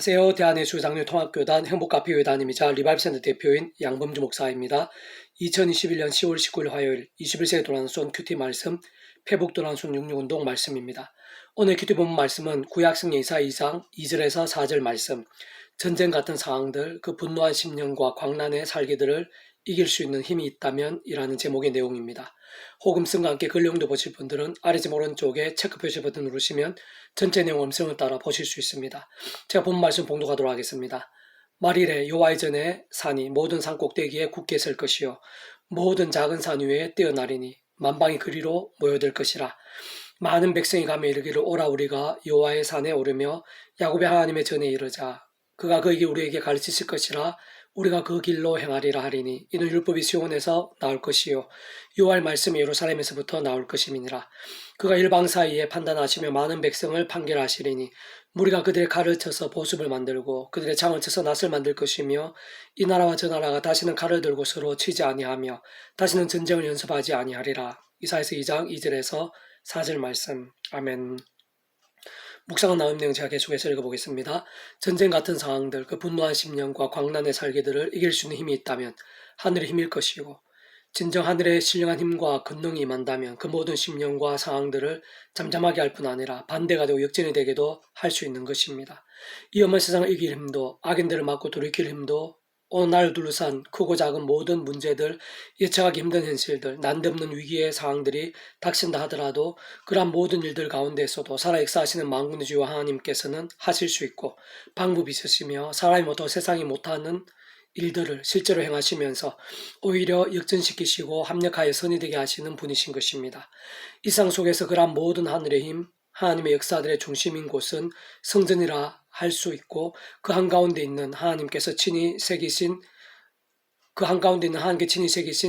안녕하세요. 대한예수장로 통합교단 행복카페교단임이자 리바이브센터 대표인 양범주 목사입니다. 2021년 10월 19일 화요일 21세기 도란손 큐티 말씀 페북 도란손 66운동 말씀입니다. 오늘 큐티 본문 말씀은 구약성 예사 2장 2절에서 4절 말씀, 전쟁 같은 상황들, 그 분노한 심령과 광란의 살기들을 이길 수 있는 힘이 있다면 이라는 제목의 내용입니다. 호금성과 함께 근령도 보실 분들은 아래집 오른쪽에 체크 표시 버튼 누르시면 전체 내용 음성을 따라 보실 수 있습니다. 제가 본 말씀 봉독하도록 하겠습니다. 말일에 여호와의 전에 산이 모든 산 꼭대기에 굳게 설 것이요 모든 작은 산 위에 뛰어나리니 만방이 그리로 모여들 것이라. 많은 백성이 가며 이르기를 오라 우리가 여호와의 산에 오르며 야곱의 하나님의 전에 이르자. 그가 그에게 우리에게 가르치실 것이라. 우리가 그 길로 행하리라 하리니 이는 율법이 시온에서 나올 것이요 여호와의 말씀이 예루살렘에서부터 나올 것임이니라. 그가 일방 사이에 판단하시며 많은 백성을 판결하시리니 무리가 그들의 칼을 쳐서 보습을 만들고 그들의 창을 쳐서 낫을 만들 것이며 이 나라와 저 나라가 다시는 칼을 들고 서로 치지 아니하며 다시는 전쟁을 연습하지 아니하리라. 이사야서 2장 2절에서 4절 말씀. 아멘. 묵상한 나온 내용 제가 계속해서 읽어보겠습니다. 전쟁 같은 상황들, 그 분노한 심령과 광란의 살기들을 이길 수 있는 힘이 있다면 하늘의 힘일 것이고, 진정 하늘의 신령한 힘과 권능이 임한다면 그 모든 심령과 상황들을 잠잠하게 할 뿐 아니라 반대가 되고 역전이 되게도 할 수 있는 것입니다. 이 험한 세상을 이길 힘도, 악인들을 막고 돌이킬 힘도, 오늘 나를 둘러싼 크고 작은 모든 문제들, 예측하기 힘든 현실들, 난데없는 위기의 상황들이 닥친다 하더라도 그러한 모든 일들 가운데에서도 살아 역사하시는 만군의 주와 하나님께서는 하실 수 있고 방법이 있으시며 사람이 못하고 세상이 못하는 일들을 실제로 행하시면서 오히려 역전시키시고 합력하여 선이 되게 하시는 분이신 것입니다. 이 상 속에서 그러한 모든 하늘의 힘, 하나님의 역사들의 중심인 곳은 성전이라 할 수 있고 그 한가운데 있는 하나님께서 친히 새기신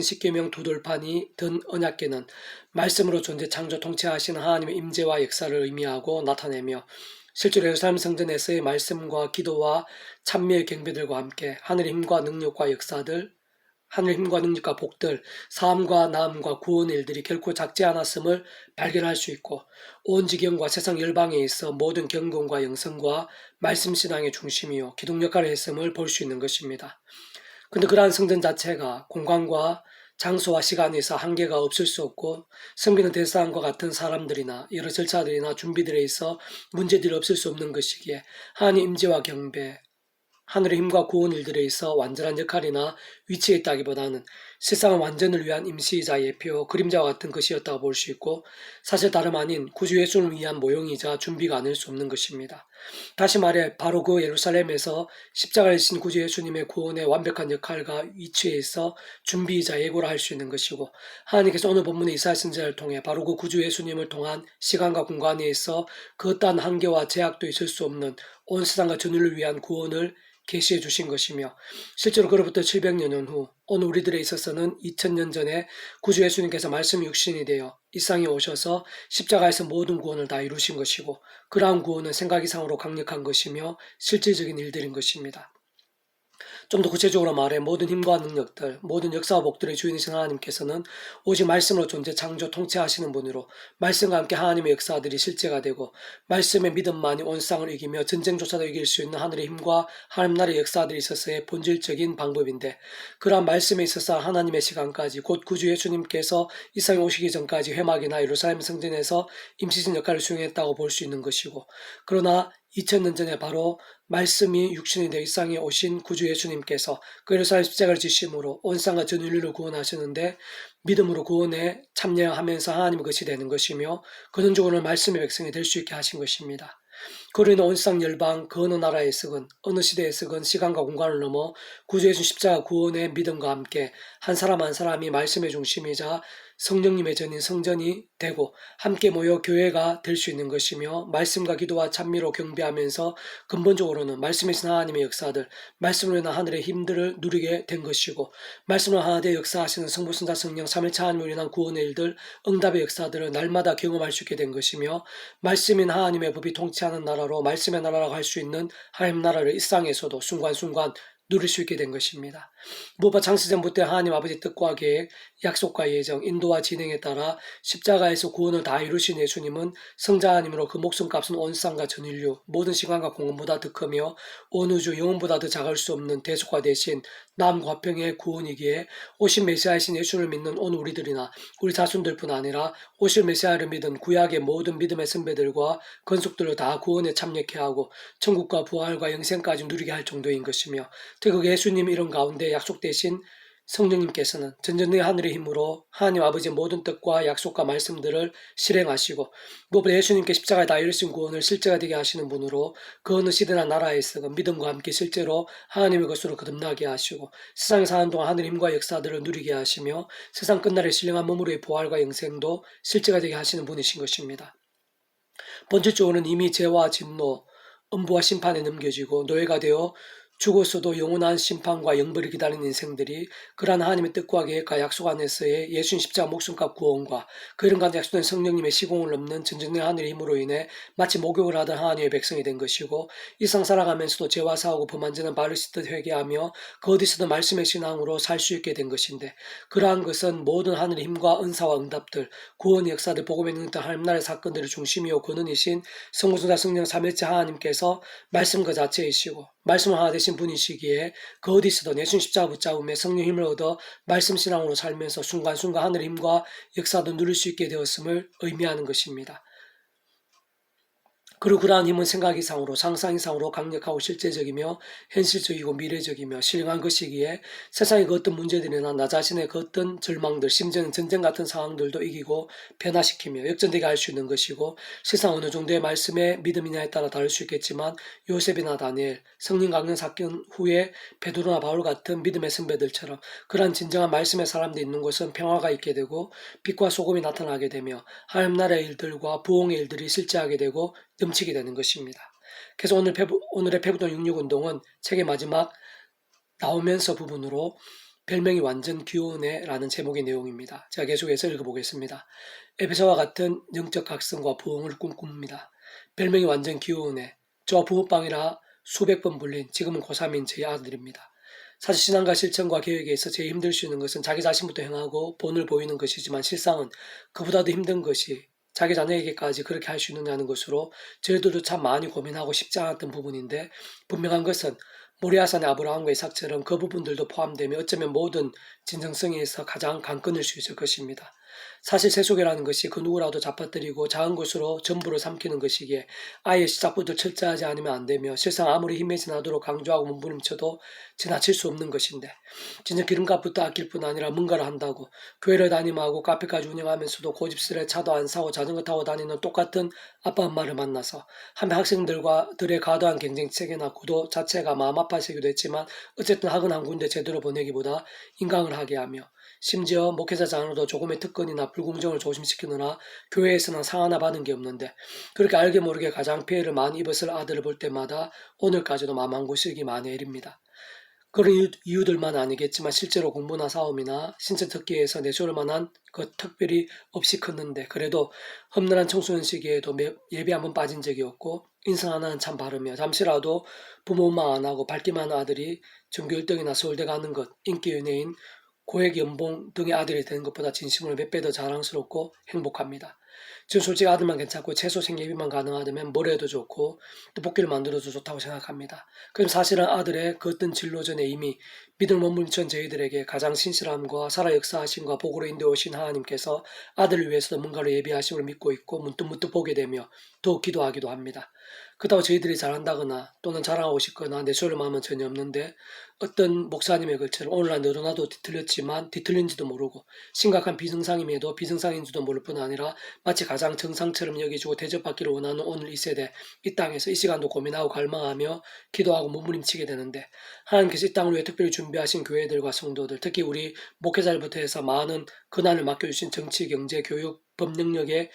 십계명 두 돌판이 든 언약궤는 말씀으로 존재 창조 통치하시는 하나님의 임재와 역사를 의미하고 나타내며 실제로 예루살렘 성전에서의 말씀과 기도와 찬미의 경배들과 함께 하늘의 힘과 능력과 역사들, 하늘의 힘과 능력과 복들, 사함과 나음과 구원의 일들이 결코 작지 않았음을 발견할 수 있고 온 지경과 세상 열방에 있어 모든 경건과 영성과 말씀신앙의 중심이요 기독 역할을 했음을 볼 수 있는 것입니다. 근데 그러한 성전 자체가 공간과 장소와 시간에 있어 한계가 없을 수 없고 섬기는 대상과 같은 사람들이나 여러 절차들이나 준비들에 있어 문제들이 없을 수 없는 것이기에 하나님 임재와 경배, 하늘의 힘과 구원 일들에 있어 완전한 역할이나 위치에 있다기보다는 세상은 완전을 위한 임시이자 예표, 그림자와 같은 것이었다고 볼 수 있고 사실 다름 아닌 구주 예수를 위한 모형이자 준비가 아닐 수 없는 것입니다. 다시 말해 바로 그 예루살렘에서 십자가를 지신 구주 예수님의 구원의 완벽한 역할과 위치에 있어 준비이자 예고를 할 수 있는 것이고 하나님께서 오늘 본문의 이사야 선지자를 통해 바로 그 구주 예수님을 통한 시간과 공간에 있어 그 어떠한 한계와 제약도 있을 수 없는 온 세상과 전인을 위한 구원을 계시해 주신 것이며 실제로 그로부터 700여 후 오늘 우리들에 있어서는 2000년 전에 구주 예수님께서 말씀이 육신이 되어 이 땅에 오셔서 십자가에서 모든 구원을 다 이루신 것이고 그러한 구원은 생각 이상으로 강력한 것이며 실질적인 일들인 것입니다. 좀 더 구체적으로 말해 모든 힘과 능력들, 모든 역사와 복들의 주인이신 하나님께서는 오직 말씀으로 존재 창조 통치하시는 분으로 말씀과 함께 하나님의 역사들이 실제가 되고 말씀의 믿음만이 온 세상을 이기며 전쟁조차도 이길 수 있는 하늘의 힘과 하나님 나라의 역사들이 있어서의 본질적인 방법인데 그러한 말씀에 있어서 하나님의 시간까지 곧 구주 예수님께서 이 세상에 오시기 전까지 회막이나 예루살렘 성전에서 임시적 역할을 수행했다고 볼 수 있는 것이고 그러나 2000년 전에 바로 말씀이 육신이 되어 이 땅에 오신 구주 예수님께서 그 예루살렘 십자가를 지심으로 온 세상과 전 인류를 구원하시는데 믿음으로 구원에 참여하면서 하나님의 것이 되는 것이며 근원적으로 말씀의 백성이 될 수 있게 하신 것입니다. 그로 인해 온 세상 열방 그 어느 나라에서건 어느 시대에서건 시간과 공간을 넘어 구주 예수 십자가 구원의 믿음과 함께 한 사람 한 사람이 말씀의 중심이자 성령님의 전인 성전이 되고 함께 모여 교회가 될 수 있는 것이며 말씀과 기도와 찬미로 경배하면서 근본적으로는 말씀이신 하나님의 역사들, 말씀으로 인한 하늘의 힘들을 누리게 된 것이고 말씀으로 하나되 역사하시는 성부, 성자, 성령, 삼위일체 하나님으로 인한 구원의 일들, 응답의 역사들을 날마다 경험할 수 있게 된 것이며 말씀인 하나님의 법이 통치하는 나라로 말씀의 나라라고 할 수 있는 하나님 나라를 이 땅에서도 순간순간 누릴 수 있게 된 것입니다. 무엇보다 창세전부터 하나님 아버지 뜻과 계획, 약속과 예정, 인도와 진행에 따라 십자가에서 구원을 다 이루신 예수님은 성자 하나님으로 그 목숨값은 온 세상과 전 인류, 모든 시간과 공간보다 더 크며 온 우주 영혼보다 더 작을 수 없는 대속화 대신 남과평의 구원이기에 오신 메시아이신 예수를 믿는 온 우리들이나 우리 자손들뿐 아니라 오실 메시아를 믿은 구약의 모든 믿음의 선배들과 건속들을 다 구원에 참여케 하고 천국과 부활과 영생까지 누리게 할 정도인 것이며, 특히 예수님 이름 가운데 약속되신 성령님께서는 전전의 하늘의 힘으로 하나님 아버지의 모든 뜻과 약속과 말씀들을 실행하시고, 무엇보다 예수님께 십자가에 다 이루신 구원을 실제가 되게 하시는 분으로 그 어느 시대나 나라에서 믿음과 함께 실제로 하나님의 것으로 거듭나게 하시고 세상에 사는 동안 하늘의 힘과 역사들을 누리게 하시며 세상 끝날에 신령한 몸으로의 부활과 영생도 실제가 되게 하시는 분이신 것입니다. 본질적으로는 이미 죄와 진노, 엄부와 심판에 넘겨지고 노예가 되어 죽었어도 영원한 심판과 영벌을 기다리는 인생들이 그러한 하나님의 뜻과 계획과 약속 안에서의 예수님 십자가 목숨값 구원과 그 이름 가운데 약속된 성령님의 시공을 넘는 전전의 하늘의 힘으로 인해 마치 목욕을 하던 하나님의 백성이 된 것이고, 이 세상 살아가면서도 죄와 사하고 범한 죄는 바를 수 있듯 회개하며 그 어디서든 말씀의 신앙으로 살 수 있게 된 것인데, 그러한 것은 모든 하늘의 힘과 은사와 응답들, 구원의 역사들, 복음의 능력 등 하나님 나라의 사건들의 중심이요 근원이신 성부성자 성령 삼위일체 하나님께서 말씀 그 자체이시고 말씀 하나 되신 분이시기에 그 어디서든 예수님 십자가 붙잡음에 성령 힘을 얻어 말씀 신앙으로 살면서 순간순간 하늘의 힘과 역사도 누릴 수 있게 되었음을 의미하는 것입니다. 그리고 그러한 힘은 생각 이상으로 상상 이상으로 강력하고 실제적이며 현실적이고 미래적이며 신령한 것이기에 세상의 그 어떤 문제들이나 나 자신의 그 어떤 절망들, 심지어는 전쟁 같은 상황들도 이기고 변화시키며 역전되게 할 수 있는 것이고, 세상 어느 정도의 말씀에 믿음이냐에 따라 다를 수 있겠지만 요셉이나 다니엘, 성령 강림 사건 후에 베드로나 바울 같은 믿음의 선배들처럼 그러한 진정한 말씀의 사람들이 있는 곳은 평화가 있게 되고 빛과 소금이 나타나게 되며 하나님 나라의 일들과 부흥의 일들이 실제하게 되고 넘치게 되는 것입니다. 그래서 오늘의 페브돈 66운동은 책의 마지막 나오면서 부분으로 별명이 완전 기원해 라는 제목의 내용입니다. 제가 계속해서 읽어보겠습니다. 에베소와 같은 영적 각성과 부흥을 꿈꿉니다. 별명이 완전 기원해, 저와 부부빵이라 수백 번 불린 지금은 고3인 저희 아들입니다. 사실 신앙과 실천과 계획에 있어 제일 힘들 수 있는 것은 자기 자신부터 행하고 본을 보이는 것이지만 실상은 그보다도 힘든 것이 자기 자녀에게까지 그렇게 할 수 있느냐는 것으로 저희들도 참 많이 고민하고 쉽지 않았던 부분인데, 분명한 것은 모리아산의 아브라함과 이삭처럼 그 부분들도 포함되며 어쩌면 모든 진정성에서 가장 강건일 수 있을 것입니다. 사실 세속이라는 것이 그 누구라도 잡아뜨리고 작은 것으로 전부를 삼키는 것이기에 아예 시작부터 철저하지 않으면 안 되며 실상 아무리 힘에 지나도록 강조하고 몸부림쳐도 지나칠 수 없는 것인데, 진짜 기름값부터 아낄 뿐 아니라 뭔가를 한다고 교회를 다니면하고 카페까지 운영하면서도 고집스레 차도 안 사고 자전거 타고 다니는 똑같은 아빠 엄마를 만나서 한편 학생들과들의 과도한 경쟁체계나 구도 자체가 마음 아파지기도 했지만 어쨌든 학은 한 군데 제대로 보내기보다 인강을 하게 하며, 심지어 목회자장으로도 조금의 특권이나 불공정을 조심시키느라 교회에서는 상 하나 받은 게 없는데, 그렇게 알게 모르게 가장 피해를 많이 입었을 아들을 볼 때마다 오늘까지도 마음 한구석이 많이 애립니다. 그런 이유들만 아니겠지만 실제로 공부나 싸움이나 신체 특기에서 내조를 만한 것 특별히 없이 컸는데, 그래도 험난한 청소년 시기에도 예배 한번 빠진 적이 없고 인성 하나는 참 바르며 잠시라도 부모 원망 안 하고 밝기만 하는 아들이 전교 1등이나 서울대 가는 것, 인기 연예인, 고액 연봉 등의 아들이 되는 것보다 진심으로 몇 배 더 자랑스럽고 행복합니다. 지금 솔직히 아들만 괜찮고 최소 생계비만 가능하다면 뭘 해도 좋고 또 복귀를 만들어도 좋다고 생각합니다. 그럼 사실은 아들의 그 어떤 진로전에 이미 믿음을 머물던 저희들에게 가장 신실함과 살아 역사하심과 복으로 인도하신 하나님께서 아들을 위해서도 뭔가를 예비하심을 믿고 있고 문득문득 보게 되며 더욱 기도하기도 합니다. 그렇다고 저희들이 잘한다거나 또는 자랑하고 싶거나 내세울 마음은 전혀 없는데, 어떤 목사님의 글처럼 오늘날 늘어나도 뒤틀렸지만 뒤틀린지도 모르고 심각한 비정상임에도 비정상인지도 모를 뿐 아니라 마치 가장 정상처럼 여겨지고 대접받기를 원하는 오늘 이 세대, 이 땅에서 이 시간도 고민하고 갈망하며 기도하고 몸부림치게 되는데, 하나님께서 이 땅을 위해 특별히 준비하신 교회들과 성도들, 특히 우리 목회자들부터 해서 많은 고난을 맡겨주신 정치, 경제, 교육, 법 영역의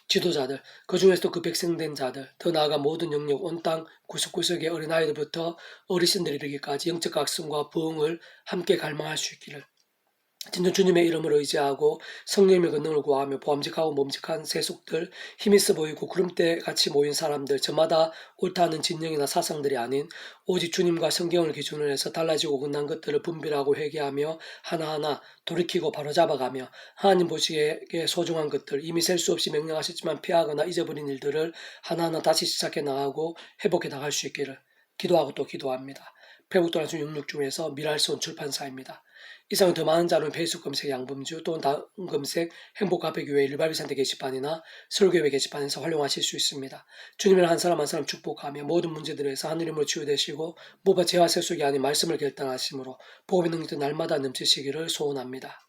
지도자들, 그 중에서도 그 백성된 자들, 더 나아가 모든 영역 온 땅 구석구석의 어린아이들부터 어르신들 이르기까지 영적 각성과 부흥을 함께 갈망할 수 있기를 진정 주님의 이름을 의지하고 성령님의 권능을 구하며 보암직하고 몸직한 세속들, 힘 있어 보이고 구름대같이 모인 사람들, 저마다 옳다 하는 진영이나 사상들이 아닌 오직 주님과 성경을 기준으로 해서 달라지고 끝난 것들을 분별하고 회개하며 하나하나 돌이키고 바로잡아가며 하나님 보시기에 소중한 것들, 이미 셀 수 없이 명령하셨지만 피하거나 잊어버린 일들을 하나하나 다시 시작해 나가고 회복해 나갈 수 있기를 기도하고 또 기도합니다. 배국도란수 66중에서 미랄스온 출판사입니다. 이상은 더 많은 자료는 페이스북 검색 양범주 또는 다음 검색 행복가백교회 일발비산대 게시판이나 설교회 게시판에서 활용하실 수 있습니다. 주님을 한 사람 한 사람 축복하며 모든 문제들에서 하늘님으로 치유되시고 무엇보다 죄와 세속이 아닌 말씀을 결단하심으로 복음의 능력도 날마다 넘치시기를 소원합니다.